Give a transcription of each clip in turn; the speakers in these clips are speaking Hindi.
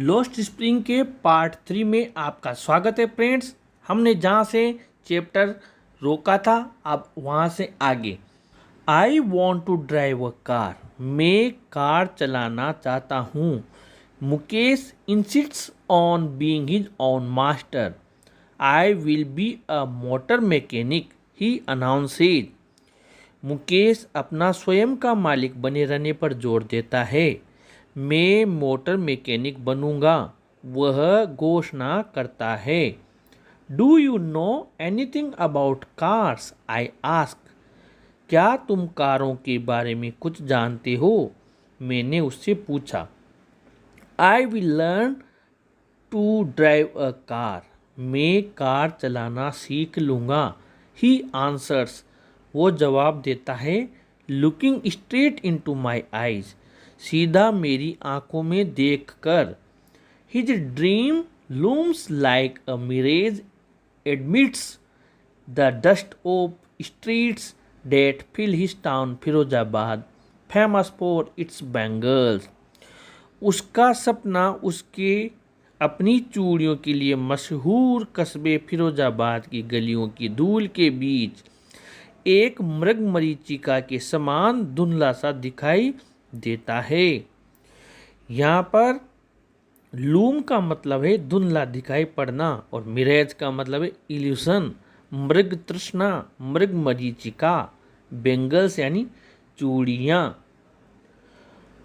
लॉस्ट स्प्रिंग के पार्ट 3 में आपका स्वागत है फ्रेंड्स। हमने जहाँ से चैप्टर रोका था अब वहाँ से आगे। I want to drive a car. मैं कार चलाना चाहता हूँ। Mukesh insists on being his own master. I will be a motor mechanic, he announces. Mukesh अपना स्वयं का मालिक बने रहने पर जोर देता है। मैं मोटर मैकेनिक बनूंगा, वह घोषणा करता है। Do you know anything about cars? I ask. क्या तुम कारों के बारे में कुछ जानते हो? मैंने उससे पूछा। I will learn to drive a car. मैं कार चलाना सीख लूँगा, ही आंसर्स। वो जवाब देता है, looking straight into my eyes. सीधा मेरी आंखों में देखकर। His dream looms like a mirage amidst the dust of streets that fill his town Firozabad, famous for its bangles. उसका सपना उसके अपनी चूड़ियों के लिए मशहूर कस्बे फिरोजाबाद की गलियों की धूल के बीच एक मृगमरीचिका के समान धुंधला सा दिखाई देता है। यहाँ पर लूम का मतलब है धुंधला दिखाई पड़ना और मिरेज का मतलब है इल्यूशन, मृग तृष्णा, मृग मरीचिका, बेंगल्स यानी चूड़ियाँ।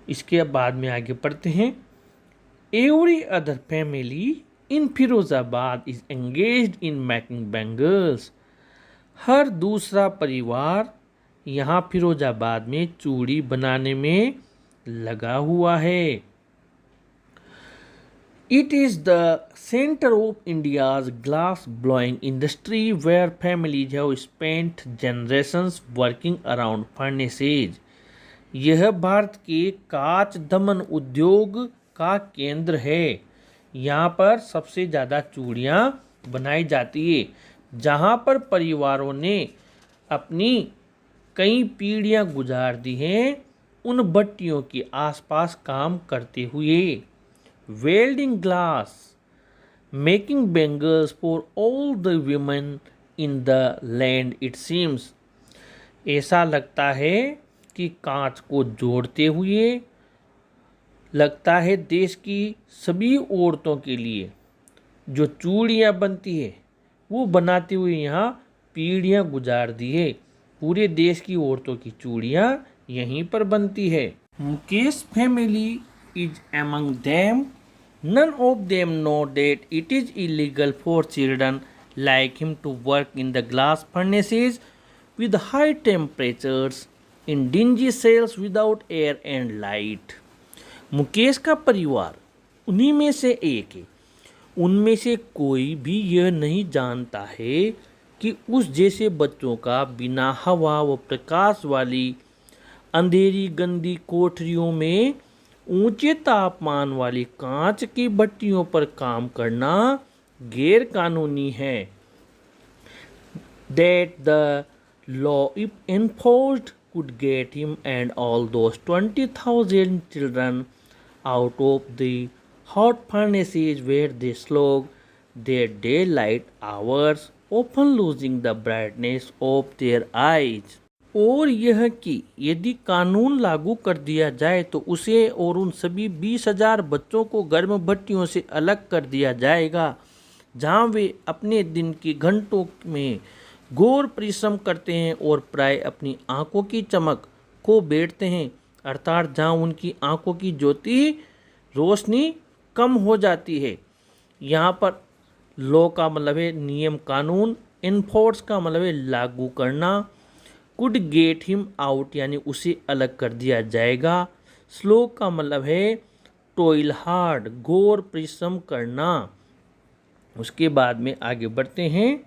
इसके बाद में आगे पढ़ते हैं। Every other family in Firozabad is engaged in making bangles. हर दूसरा परिवार यहाँ फिरोजाबाद में चूड़ी बनाने में लगा हुआ है। It is the center of India's glass blowing industry where families have spent generations working around furnaces. यह भारत के कांच दमन उद्योग का केंद्र है। यहाँ पर सबसे ज़्यादा चूड़ियाँ बनाई जाती है, जहाँ पर परिवारों ने अपनी कई पीढ़ियाँ गुजार दी हैं उन भट्टियों के आसपास काम करते हुए। Welding glass, making bangles for all the women in the land it seems. ऐसा लगता है कि कांच को जोड़ते हुए लगता है देश की सभी औरतों के लिए जो चूड़ियाँ बनती है वो बनाते हुए यहाँ पीढ़ियाँ गुजार दी है। पूरे देश की औरतों की चूड़ियाँ यहीं पर बनती है। Mukesh family is among them. None of them know that it is illegal for children like him to work in the glass furnaces with high temperatures in dingy cells without air and light. Mukesh का परिवार उन्हीं में से एक है। उनमें से कोई भी यह नहीं जानता है कि उस जैसे बच्चों का बिना हवा व प्रकाश वाली अंधेरी गंदी कोठरियों में ऊंचे तापमान वाली कांच की भट्टियों पर काम करना गैर कानूनी है। That the law if enforced could get him and all those 20,000 children out of the hot furnaces where they slog their daylight hours, often losing the brightness of their eyes. और यह कि यदि कानून लागू कर दिया जाए तो उसे और उन सभी 20,000 बच्चों को गर्म भट्टियों से अलग कर दिया जाएगा, जहां वे अपने दिन के घंटों में घोर परिश्रम करते हैं और प्राय अपनी आंखों की चमक खो बैठते हैं, अर्थात जहां उनकी आंखों की ज्योति रोशनी कम हो जाती है। यहाँ पर लॉ का मतलब है नियम कानून, इन्फोर्स का मतलब है लागू करना, कुड गेट हिम आउट यानी उसे अलग कर दिया जाएगा, स्लो का मतलब है टोइल हार्ड घोर परिश्रम करना। उसके बाद में आगे बढ़ते हैं।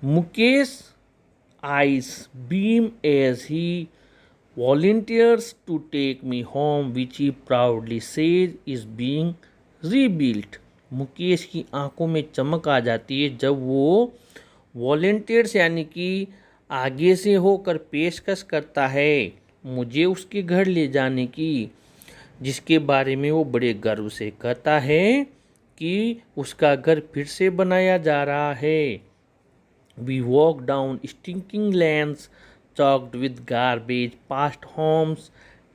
Mukesh eyes beam as he volunteers to take me home which he proudly says is being rebuilt. Mukesh की आंखों में चमक आ जाती है जब वो वॉलेंटियर्स यानी कि आगे से होकर पेशकश करता है मुझे उसके घर ले जाने की, जिसके बारे में वो बड़े गर्व से कहता है कि उसका घर फिर से बनाया जा रहा है। We walked down stinking lanes chalked with garbage, past homes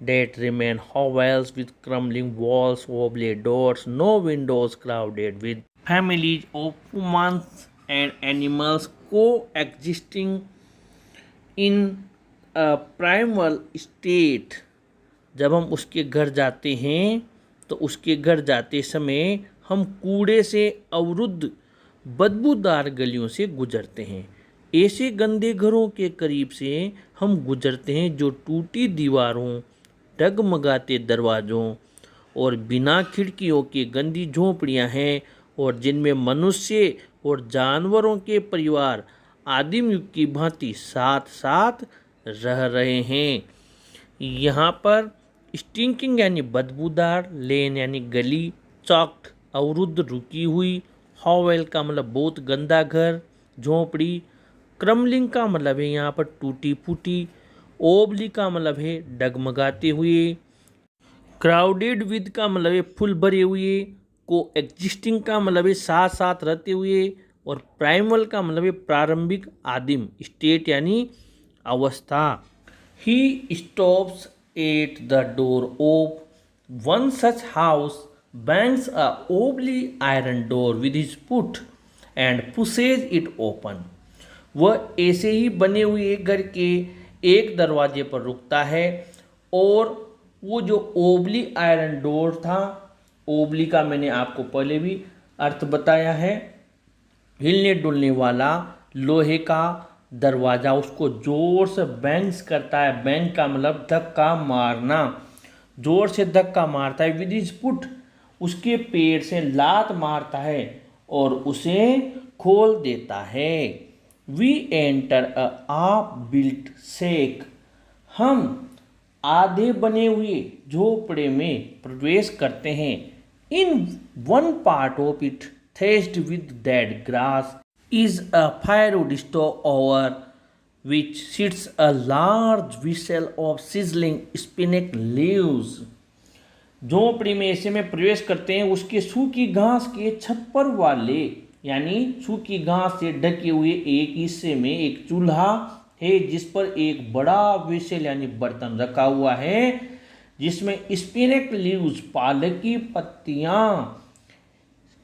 that remain hovels with crumbling walls, wobbly doors, no windows, crowded with families of humans and animals coexisting in a primal state। जब हम उसके घर जाते हैं तो उसके घर जाते समय हम कूड़े से अवरुद्ध बदबूदार गलियों से गुजरते हैं। ऐसे गंदे घरों के करीब से हम गुजरते हैं जो टूटी दीवारों, डगमगाते दरवाज़ों और बिना खिड़कियों की गंदी झोंपड़ियां हैं, और जिनमें मनुष्य और जानवरों के परिवार आदिम युग की भांति साथ साथ रह रहे हैं। यहाँ पर स्टिंकिंग यानी बदबूदार, लेन यानी गली, चॉक्ड अवरुद्ध रुकी हुई, हॉवेल का मतलब बहुत गंदा घर, झोंपड़ी, क्रमलिंग का मतलब है यहाँ पर टूटी फूटी, ओबली का मतलब है डगमगाते हुए, क्राउडेड विद का मतलब है फुल भरे हुए, को एग्जिस्टिंग का मतलब है साथ साथ रहते हुए, और प्राइमल का मतलब है प्रारंभिक आदिम, स्टेट यानी अवस्था। He stops at the door of one such house, bangs a wobbly iron door with his foot and pushes it open। वह ऐसे ही बने हुए घर के एक दरवाजे पर रुकता है और वो जो ओबली आयरन डोर था, ओबली का मैंने आपको पहले भी अर्थ बताया है, हिलने डुलने वाला लोहे का दरवाज़ा, उसको जोर से बैंग्स करता है। बैंग का मतलब धक्का मारना, जोर से धक्का मारता है। विद हिज फुट, उसके पैर से लात मारता है और उसे खोल देता है। We enter a half built shack, हम आधे बने हुए झोपड़े में प्रवेश करते हैं। In one part of it thatched with dead grass is a firewood stove over which sits a large vessel of sizzling spinach leaves। झोंपड़ी में ऐसे में प्रवेश करते हैं, उसके सूखी घास के छप्पर वाले यानी सूखी घास से ढके हुए एक हिस्से में एक चूल्हा है, जिस पर एक बड़ा वेसल यानी बर्तन रखा हुआ है, जिसमें स्पिनच लीव्स, पालक की पत्तियां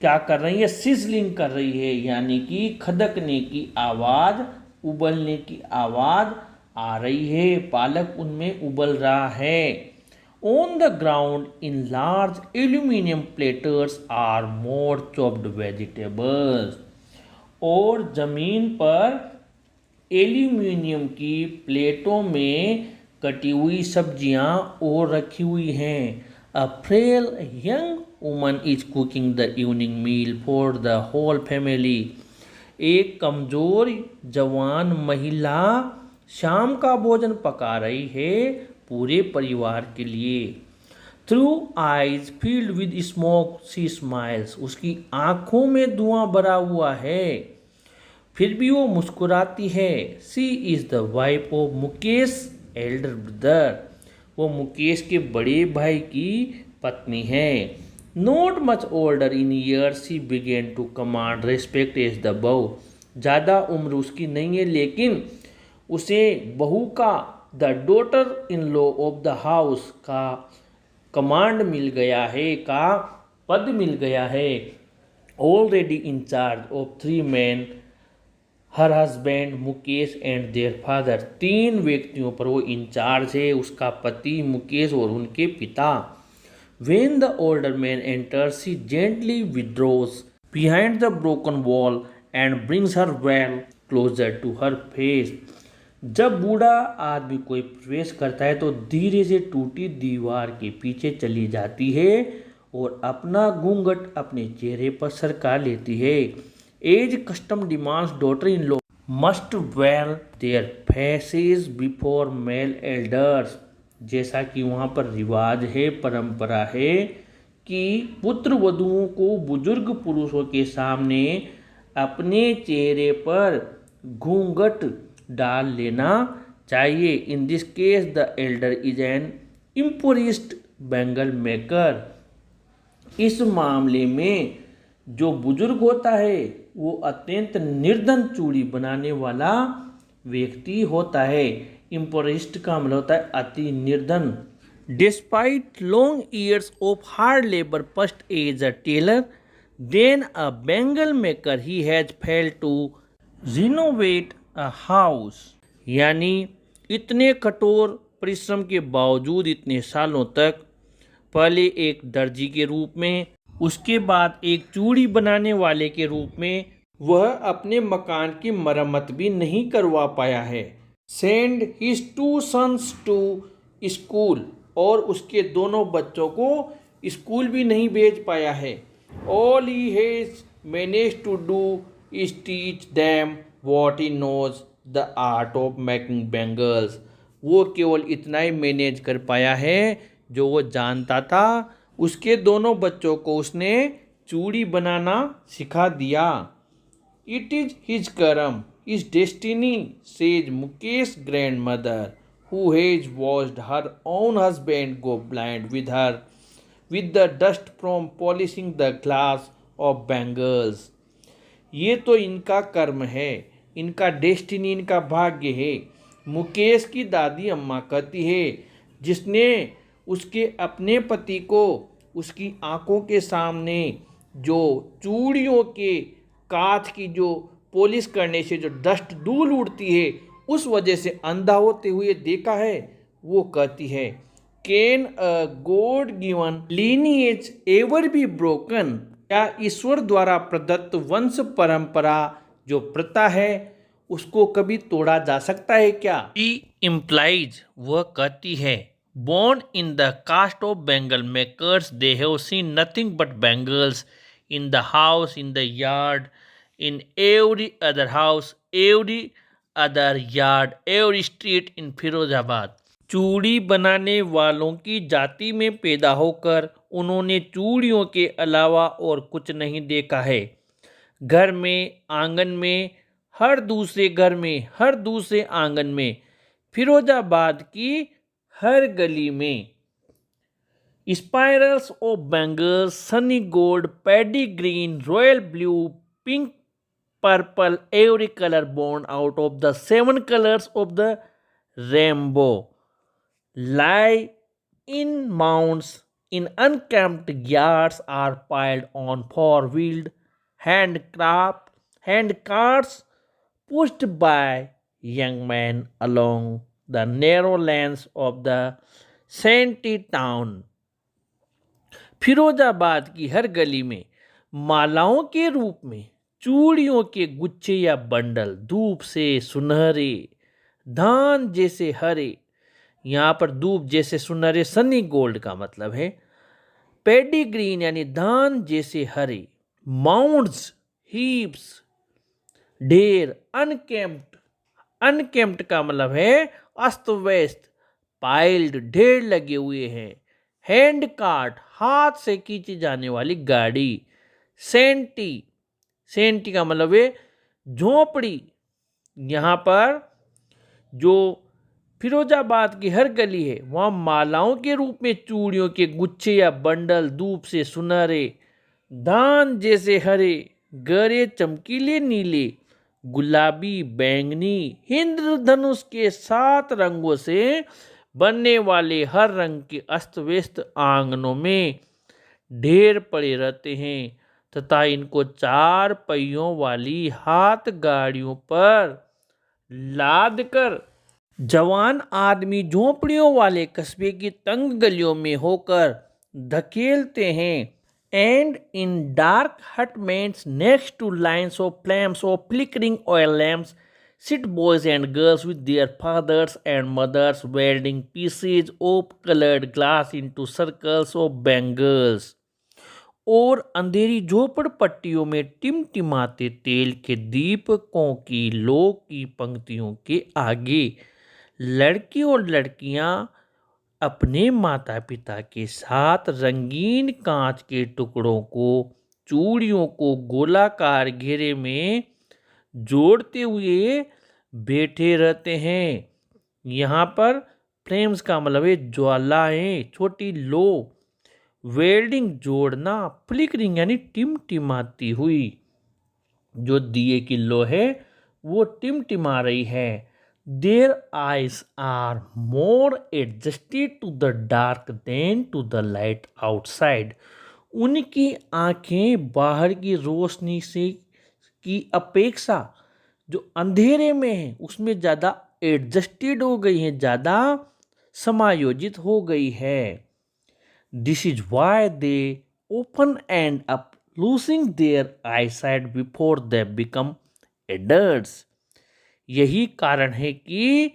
क्या कर रही है, सिजलिंग कर रही है, यानी कि खदकने की आवाज, उबलने की आवाज आ रही है, पालक उनमें उबल रहा है। On the ground in large aluminum platters are more chopped vegetables। और जमीन पर एल्यूमिनियम की प्लेटों में कटी हुई सब्जियां और रखी हुई हैं। A frail young woman is cooking the evening meal for the whole family। एक कमजोर जवान महिला शाम का भोजन पका रही है पूरे परिवार के लिए। Through eyes field with smoke she smiles, उसकी आंखों में धुआं भरा हुआ है, फिर भी वो मुस्कुराती है। She is the wife of Mukesh elder brother, वो मुकेश के बड़े भाई की पत्नी है। Not much older in year she begin to command respect as the bahu, ज़्यादा उम्र उसकी नहीं है लेकिन उसे बहू का, the daughter in law of the house का कमांड मिल गया है, का पद मिल गया है। Already in charge of 3 men, her husband Mukesh and their father, 3 व्यक्तियों पर वो इंचार्ज है, उसका पति मुकेश और उनके पिता। When the older man enters, she gently withdraws behind the broken wall and brings her well closer to her face। जब बूढ़ा आदमी कोई प्रवेश करता है तो धीरे से टूटी दीवार के पीछे चली जाती है और अपना घूंघट अपने चेहरे पर सरका लेती है। As custom demands daughter in law must wear their faces before male elders, जैसा कि वहाँ पर रिवाज है, परंपरा है कि पुत्र वधुओं को बुजुर्ग पुरुषों के सामने अपने चेहरे पर घूंघट डाल लेना चाहिए। In this case the elder is an impoverished bangle maker. इस मामले में जो बुजुर्ग होता है वो अत्यंत निर्धन चूड़ी बनाने वाला व्यक्ति होता है। इम्पोरिस्ट का मतलब होता है अति निर्धन। Despite long years of hard labor, first as a tailor, then a bangle maker, he has failed to renovate a house. यानी इतने कठोर परिश्रम के बावजूद इतने सालों तक, पहले एक दर्जी के रूप में, उसके बाद एक चूड़ी बनाने वाले के रूप में, वह अपने मकान की मरम्मत भी नहीं करवा पाया है। Send his 2 sons to school, और उसके दोनों बच्चों को स्कूल भी नहीं भेज पाया है। All he has managed to do is teach them what he knows the art of making bangles. वो केवल इतना ही मैनेज कर पाया है जो वो जानता था। उसके दोनों बच्चों को उसने चूड़ी बनाना सिखा दिया। इट इज हिज कर्म, his destiny, says Mukesh grand mother, who has watched her own husband go blind with the dust from polishing the glass of bangles. ये तो इनका कर्म है, इनका डेस्टिनी, इनका भाग्य है। मुकेश की दादी अम्मा कहती है, जिसने उसके अपने पति को उसकी आंखों के सामने जो चूड़ियों के कांच की जो पॉलिश करने से जो डस्ट धूल उड़ती है उस वजह से अंधा होते हुए देखा है। वो कहती है, can a God given lineage ever be broken? क्या ईश्वर द्वारा प्रदत्त वंश परंपरा जो प्रथा है उसको कभी तोड़ा जा सकता है क्या? शी इम्प्लाइज, वह कहती है, born in the caste of bangle makers, they have seen nothing but bangles in the house, in the yard, in every other house, every other yard, every street in Firozabad. चूड़ी बनाने वालों की जाति में पैदा होकर उन्होंने चूड़ियों के अलावा और कुछ नहीं देखा है। घर में, आंगन में, हर दूसरे घर में, हर दूसरे आंगन में, फिरोजाबाद की हर गली में। Spirals of bangles, Sunny gold, paddy green, royal blue, pink, purple, every color born out of the 7 colors of the rainbow, lie in mounds in unkempt yards, are piled on four-wheeled hand carts pushed by young men along the narrow lanes of the shanty town. Firozabad की हर गली में मालाओं के रूप में चूड़ियों के गुच्छे या बंडल, धूप से सुनहरे, धान जैसे हरे, यहाँ पर धूप जैसे सुनहरे सनी गोल्ड का मतलब है, पैडी ग्रीन यानी धान जैसे हरे, माउंड्स हीप्स ढेर, अनकेम्प्ट का मतलब है अस्त व्यस्त, पाइल्ड ढेर लगे हुए हैं, हैंड कार्ट हाथ से खींची जाने वाली गाड़ी, सेंटी का मतलब है झोपड़ी। यहाँ पर जो फिरोजाबाद की हर गली है वहाँ मालाओं के रूप में चूड़ियों के गुच्छे या बंडल, धूप से सुनहरे, धान जैसे हरे, गहरे चमकीले नीले, गुलाबी, बैंगनी, इंद्रधनुष के 7 रंगों से बनने वाले हर रंग के अस्त व्यस्त आंगनों में ढेर पड़े रहते हैं तथा इनको 4 पहियों वाली हाथ गाड़ियों पर लाद कर जवान आदमी झोपड़ियों वाले कस्बे की तंग गलियों में होकर धकेलते हैं। And in dark hutments next two lines of flames of flickering oil lamps sit boys and girls with their fathers and mothers welding pieces of colored glass into circles of bangles। और अंधेरी झोपड़पट्टियों में टिमटिमाते तेल के दीपकों की लो की पंक्तियों के आगे लड़के और लड़कियां अपने माता पिता के साथ रंगीन कांच के टुकड़ों को, चूड़ियों को गोलाकार घेरे में जोड़ते हुए बैठे रहते हैं। यहाँ पर फ्लेम्स का मतलब है ज्वालाएं, छोटी लो। वेल्डिंग जोड़ना, फ्लिकरिंग यानी टिमटिमाती हुई। जो दिए की लो है वो टिमटिमा रही है। Their eyes are more adjusted to the dark than to the light outside. उनकी आंखें बाहर की रोशनी से की अपेक्षा जो अंधेरे में है उसमें ज़्यादा एडजस्टेड हो गई है, ज़्यादा समायोजित हो गई है। This is why they often end up losing their eyesight before they become adults। यही कारण है कि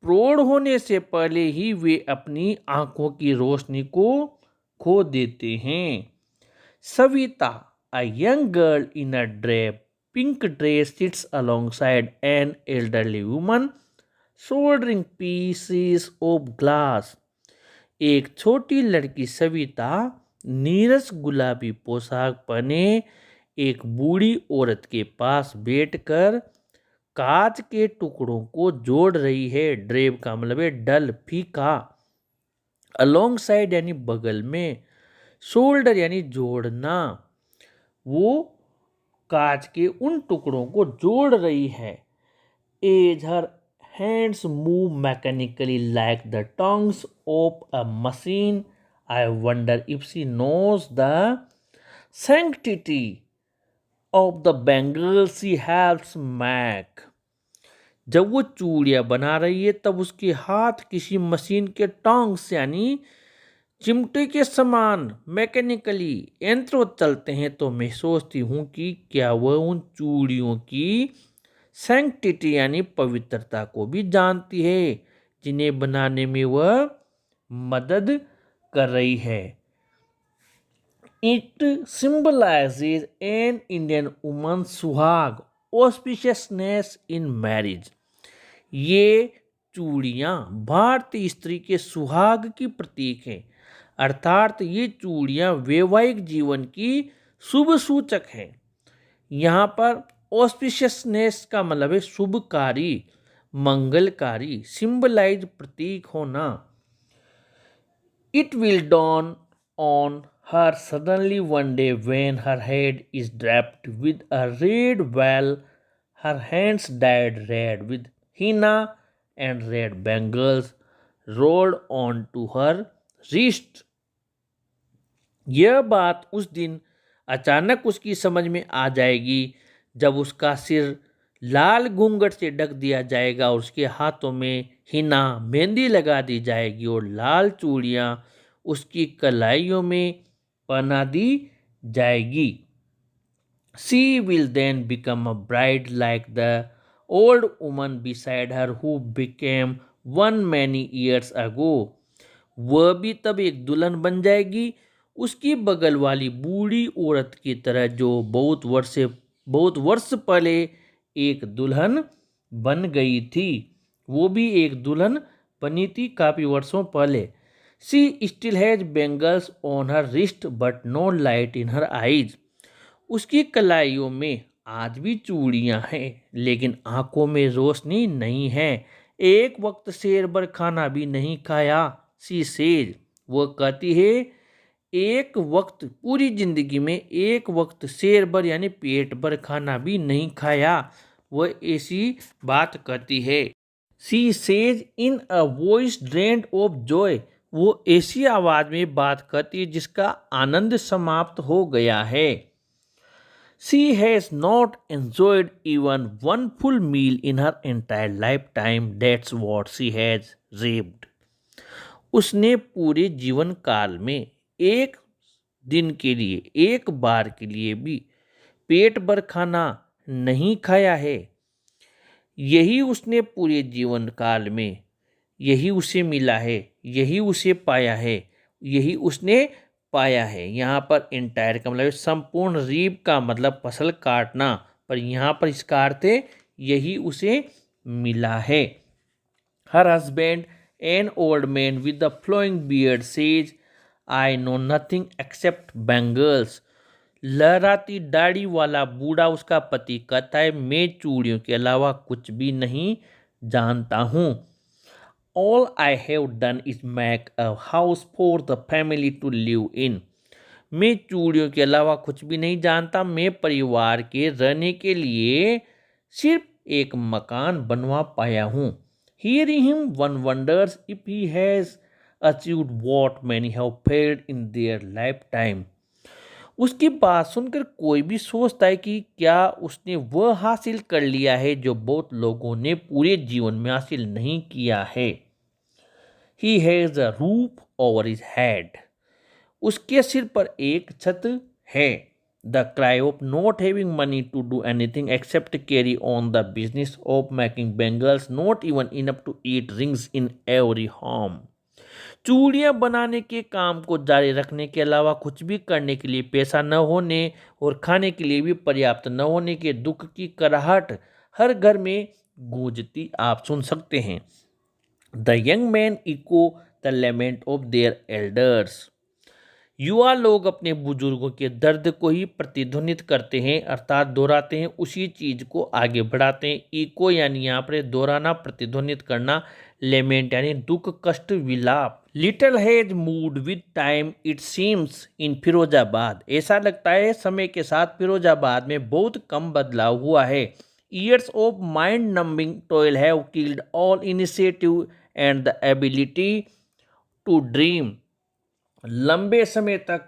प्रौढ़ होने से पहले ही वे अपनी आंखों की रोशनी को खो देते हैं। Savita, a young girl in a pink dress, sits alongside an elderly woman soldering pieces of glass। एक छोटी लड़की सविता नीरस गुलाबी पोशाक पहने एक बूढ़ी औरत के पास बैठकर कांच के टुकड़ों को जोड़ रही है। ड्रेब का मतलब है डल, फीका। अलोंग साइड यानी बगल में। शोल्डर यानी जोड़ना। वो कांच के उन टुकड़ों को जोड़ रही है। As her hands move mechanically like the tongues of a machine। I wonder if she knows the sanctity of the bangles she helps make। जब वो चूड़ियां बना रही है तब उसके हाथ किसी मशीन के टोंग्स यानी चिमटे के समान मैकेनिकली यंत्रों चलते हैं। तो मैं सोचती हूँ कि क्या वह उन चूड़ियों की सैंक्टिटी यानी पवित्रता को भी जानती है जिन्हें बनाने में वह मदद कर रही है। It symbolises an Indian woman सुहाग, ऑस्पिशियसनेस इन मैरिज। ये चूड़ियाँ भारतीय स्त्री के सुहाग की प्रतीक है, अर्थात ये चूड़ियाँ वैवाहिक जीवन की शुभ सूचक है। यहाँ पर ऑस्पिशियसनेस का मतलब है शुभकारी, मंगलकारी, सिंबलाइज प्रतीक होना। It will dawn on her suddenly one day when her head is draped with a red veil, her hands dyed red with henna and red bangles rolled on to her wrist. यह बात उस दिन अचानक उसकी समझ में आ जाएगी जब उसका सिर लाल घूंघट से ढक दिया जाएगा और उसके हाथों में हिना मेहंदी लगा दी जाएगी और लाल चूड़ियाँ उसकी कलाइयों में पहना दी जाएगी। She will then become a bride like the old woman beside her who became one many years ago। वह भी तब एक दुल्हन बन जाएगी उसकी बगल वाली बूढ़ी औरत की तरह जो बहुत वर्ष पहले एक दुल्हन बन गई थी। वो भी एक दुल्हन बनी थी काफी वर्षों पहले। She still has bangles on her wrist but no light in her eyes. उसकी कलाइयों में आज भी चूड़ियां हैं लेकिन आंखों में रोशनी नहीं है। एक वक्त शेर भर खाना भी नहीं खाया। सी सेज, वो कहती है एक वक्त पूरी जिंदगी में एक वक्त शेर भर यानी पेट भर खाना भी नहीं खाया। वह ऐसी बात कहती है। She says in a voice drained of Joy. वो ऐसी आवाज में बात करती है जिसका आनंद समाप्त हो गया है। She has not enjoyed even one full meal in her entire life time, that's what she has raved. उसने पूरे जीवन काल में एक दिन के लिए, एक बार के लिए भी पेट भर खाना नहीं खाया है। यही उसने पूरे जीवन काल में, यही उसे मिला है, यही उसे पाया है, यही उसने पाया है। यहाँ पर एंटायर का मतलब संपूर्ण, रीप का मतलब फसल काटना, पर यहाँ पर इसका अर्थ है यही उसे मिला है। Her husband an old man with the flowing beard says I know nothing accept bangles. लहराती दाढ़ी वाला बूढ़ा उसका पति कहता है मैं चूड़ियों के अलावा कुछ भी नहीं जानता हूँ। All I have done is make a house for the family to live in. मैं चूड़ियों के अलावा कुछ भी नहीं जानता। मैं परिवार के रहने के लिए सिर्फ एक मकान बनवा पाया हूँ। Hearing him, one wonders if he has achieved what many have failed in their lifetime. उसकी बात सुनकर कोई भी सोचता है कि क्या उसने वह हासिल कर लिया है जो बहुत लोगों ने पूरे जीवन में हासिल नहीं किया है। He has a roof over his head. उसके सिर पर एक छत है। The cry of not having money to do anything except carry on the business of making bangles, not even enough to eat rings in every home. चूड़ियाँ बनाने के काम को जारी रखने के अलावा कुछ भी करने के लिए पैसा न होने और खाने के लिए भी पर्याप्त न होने के दुख की कराहट हर घर में गूंजती आप सुन सकते हैं। The young man echo the lament of their elders. युवा लोग अपने बुजुर्गों के दर्द को ही प्रतिध्वनित करते हैं, अर्थात दोहराते हैं, उसी चीज को आगे बढ़ाते हैं। इको यानी यहाँ पर दोहराना, प्रतिध्वनित करना। लेमेंट यानी दुख, कष्ट, विलाप। Little has moved with time it seems in Firozabad. ऐसा लगता है समय के साथ फिरोजाबाद में बहुत कम बदलाव हुआ है। Years of mind numbing toil have killed all initiative and the ability to dream. लंबे समय तक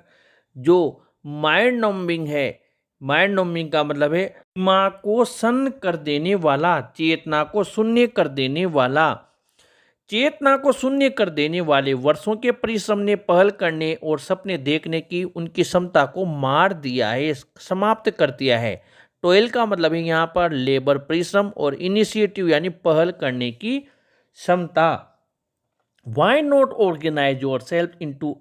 जो माइंड नंबिंग है, माइंड नंबिंग का मतलब है दिमाग को सन्न कर देने वाला, चेतना को शून्य कर देने वाला। चेतना को शून्य कर देने वाले वर्षों के परिश्रम ने पहल करने और सपने देखने की उनकी क्षमता को मार दिया है, समाप्त कर दिया है। टॉयल का मतलब है यहाँ पर लेबर, परिश्रम, और इनिशिएटिव यानी पहल करने की क्षमता। Why not organize yourself into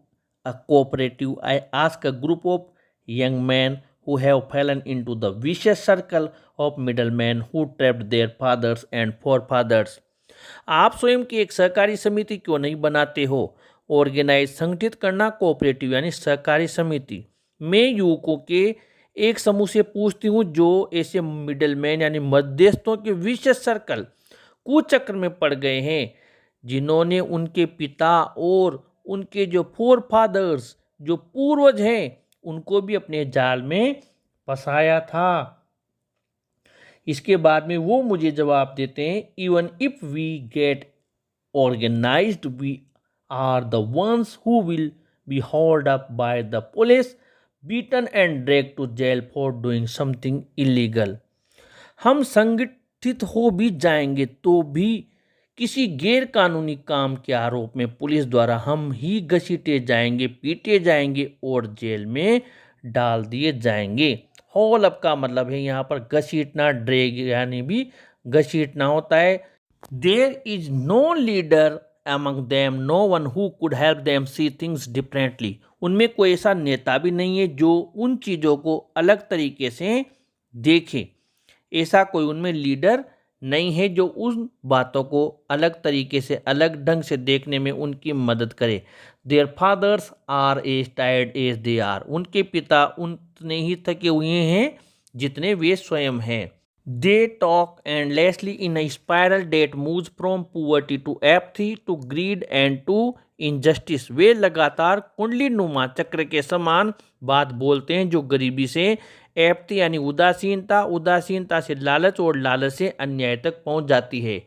a cooperative? I ask a group of young men who have fallen into the vicious circle of middlemen who trapped their fathers and forefathers. आप स्वयं की एक सहकारी समिति क्यों नहीं बनाते हो? ऑर्गेनाइज, संगठित करना, कोऑपरेटिव यानी सहकारी समिति। मैं युवकों के एक समूह से पूछती हूँ जो ऐसे मिडलमैन यानी मध्यस्थों के विशेष सर्कल, कुचक्र में पड़ गए हैं, जिन्होंने उनके पिता और उनके जो फोर फादर्स, जो पूर्वज हैं, उनको भी अपने जाल में फंसाया था। इसके बाद में वो मुझे जवाब देते हैं, even if we get organised we are the ones who will be hauled up by the police, beaten and drag to jail for doing something illegal. हम संगठित हो भी जाएंगे तो भी किसी गैर कानूनी काम के आरोप में पुलिस द्वारा हम ही घसीटे जाएंगे, पीटे जाएंगे और जेल में डाल दिए जाएंगे। हॉल अप का मतलब है यहाँ पर घसीटना, ड्रैग यानी भी घसीटना होता है। There is no leader among them, no one who could help them see things differently. उनमें कोई ऐसा नेता भी नहीं है जो उन चीज़ों को अलग तरीके से देखे। ऐसा कोई उनमें लीडर नहीं है जो उन बातों को अलग तरीके से, अलग ढंग से देखने में उनकी मदद करे। Their fathers are as tired as they are. उनके पिता उतने ही थके हुए हैं जितने वे स्वयं हैं। They talk endlessly in a spiral that moves from poverty to apathy to greed and to injustice. वे लगातार कुंडली नुमा चक्र के समान बात बोलते हैं जो गरीबी से एपथी यानी उदासीनता, उदासीनता से लालच और लालच से अन्याय तक पहुंच जाती है।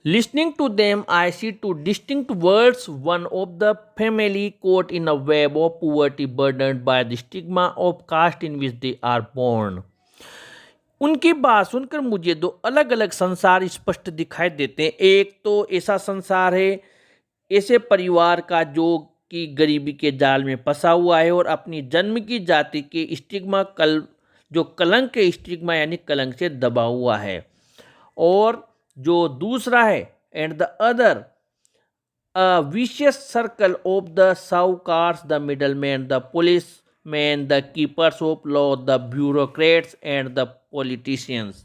Listening to them, I see two distinct worlds, one of the family caught in a web of poverty burdened by the stigma of caste in which they are born. उनकी बात सुनकर मुझे दो अलग अलग संसार स्पष्ट दिखाई देते हैं। एक तो ऐसा संसार है ऐसे परिवार का जो कि गरीबी के जाल में फंसा हुआ है और अपनी जन्म की जाति के स्टिग्मा जो कलंक के स्टिग्मा यानी कलंक से दबा हुआ है। और जो दूसरा है and the other vicious circle of the sahukars, the middleman, the policeman, the keepers of law, the bureaucrats and the politicians.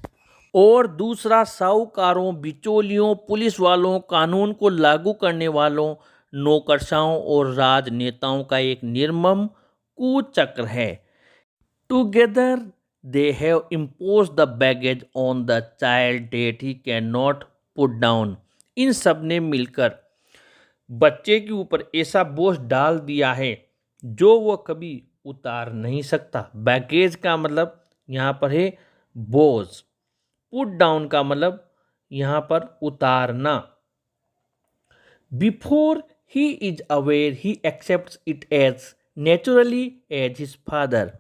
और दूसरा साहूकारों, बिचौलियों, पुलिस वालों, कानून को लागू करने वालों, नौकरशाहों और राजनेताओं का एक निर्मम कुचक्र है। Together they have imposed the baggage on the child that he can not put down. इन सब ने मिलकर बच्चे के ऊपर ऐसा बोझ डाल दिया है जो वो कभी उतार नहीं सकता। बैगेज का मतलब यहाँ पर है बोझ। पुट डाउन का मतलब यहाँ पर उतारना। Before he is aware he accepts it as naturally as his father.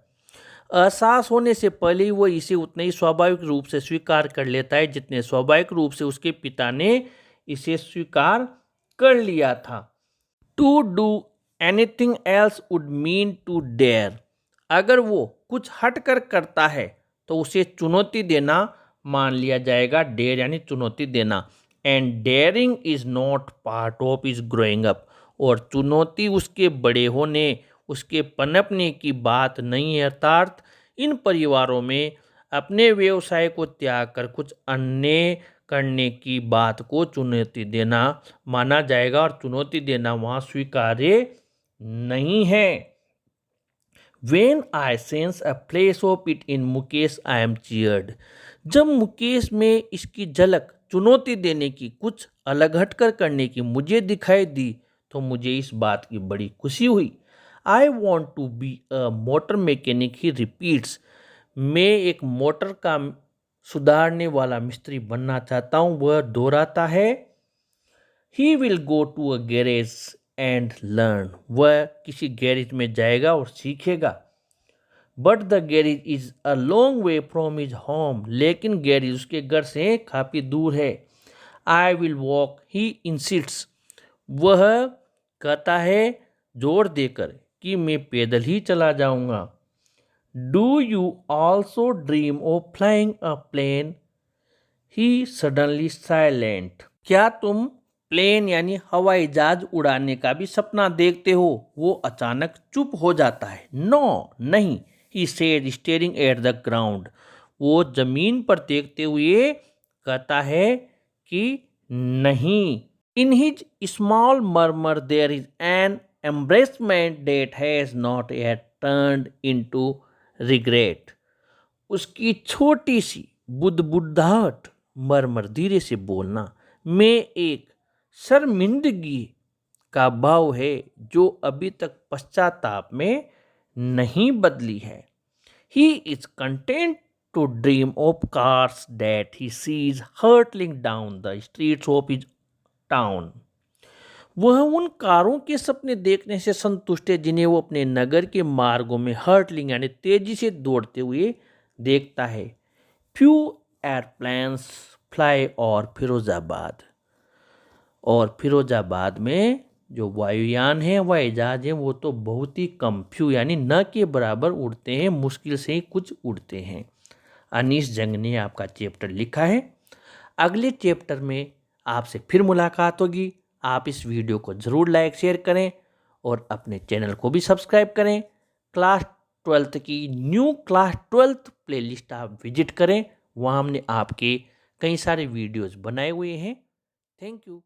एहसास होने से पहले ही वो इसे उतने ही स्वाभाविक रूप से स्वीकार कर लेता है जितने स्वाभाविक रूप से उसके पिता ने इसे स्वीकार कर लिया था। To do anything else would mean to dare. अगर वो कुछ हट कर करता है तो उसे चुनौती देना मान लिया जाएगा। डेयर यानी चुनौती देना। And daring is not part of is growing up. और चुनौती उसके बड़े होने, उसके पनपने की बात नहीं है। अर्थात इन परिवारों में अपने व्यवसाय को त्याग कर कुछ अन्य करने की बात को चुनौती देना माना जाएगा और चुनौती देना वहाँ स्वीकार्य नहीं है। When I sense a place of it in Mukesh I am cheered। जब मुकेश में इसकी झलक चुनौती देने की, कुछ अलग हटकर करने की मुझे दिखाई दी तो मुझे इस बात की बड़ी खुशी हुई। I want to be a motor mechanic he repeats। मैं एक मोटर का सुधारने वाला मिस्त्री बनना चाहता हूँ, वह दोहराता है। He will go to a garage and learn। वह किसी गैरेज में जाएगा और सीखेगा। But the garage is a long way from his home. लेकिन गैरेज उसके घर से काफ़ी दूर है। आई विल वॉक ही इंसिट्स। वह कहता है जोर देकर कि मैं पैदल ही चला जाऊंगा। Do you also dream of flying a plane he suddenly silent. क्या तुम प्लेन यानी हवाई जहाज उड़ाने का भी सपना देखते हो? वो अचानक चुप हो जाता है। नो नहीं, he said staring at the ground. वो जमीन पर देखते हुए कहता है कि नहीं। In his small murmur there is an embarrassment that has not yet turned into regret. उसकी छोटी सी बुदबुदाहट, मरमर धीरे से बोलना, में एक शर्मिंदगी का भाव है जो अभी तक पश्चाताप में नहीं बदली है। He is content to dream of cars that he sees hurtling down the streets of his town. वह उन कारों के सपने देखने से संतुष्ट है जिन्हें वो अपने नगर के मार्गों में हर्टलिंग यानी तेजी से दौड़ते हुए देखता है। फ्यू एयरप्लेन्स फ्लाई और फिरोजाबाद। और फिरोजाबाद में जो वायुयान है, हवाई जहाज है, वो तो बहुत ही कम, फ्यू यानी न के बराबर उड़ते हैं, मुश्किल से ही कुछ उड़ते हैं। अनीस जंग ने आपका चैप्टर लिखा है। अगले चैप्टर में आपसे फिर मुलाकात होगी। आप इस वीडियो को ज़रूर लाइक शेयर करें और अपने चैनल को भी सब्सक्राइब करें। क्लास 12th की न्यू क्लास 12th प्लेलिस्ट आप विजिट करें, वहाँ हमने आपके कई सारे वीडियोस बनाए हुए हैं। Thank you.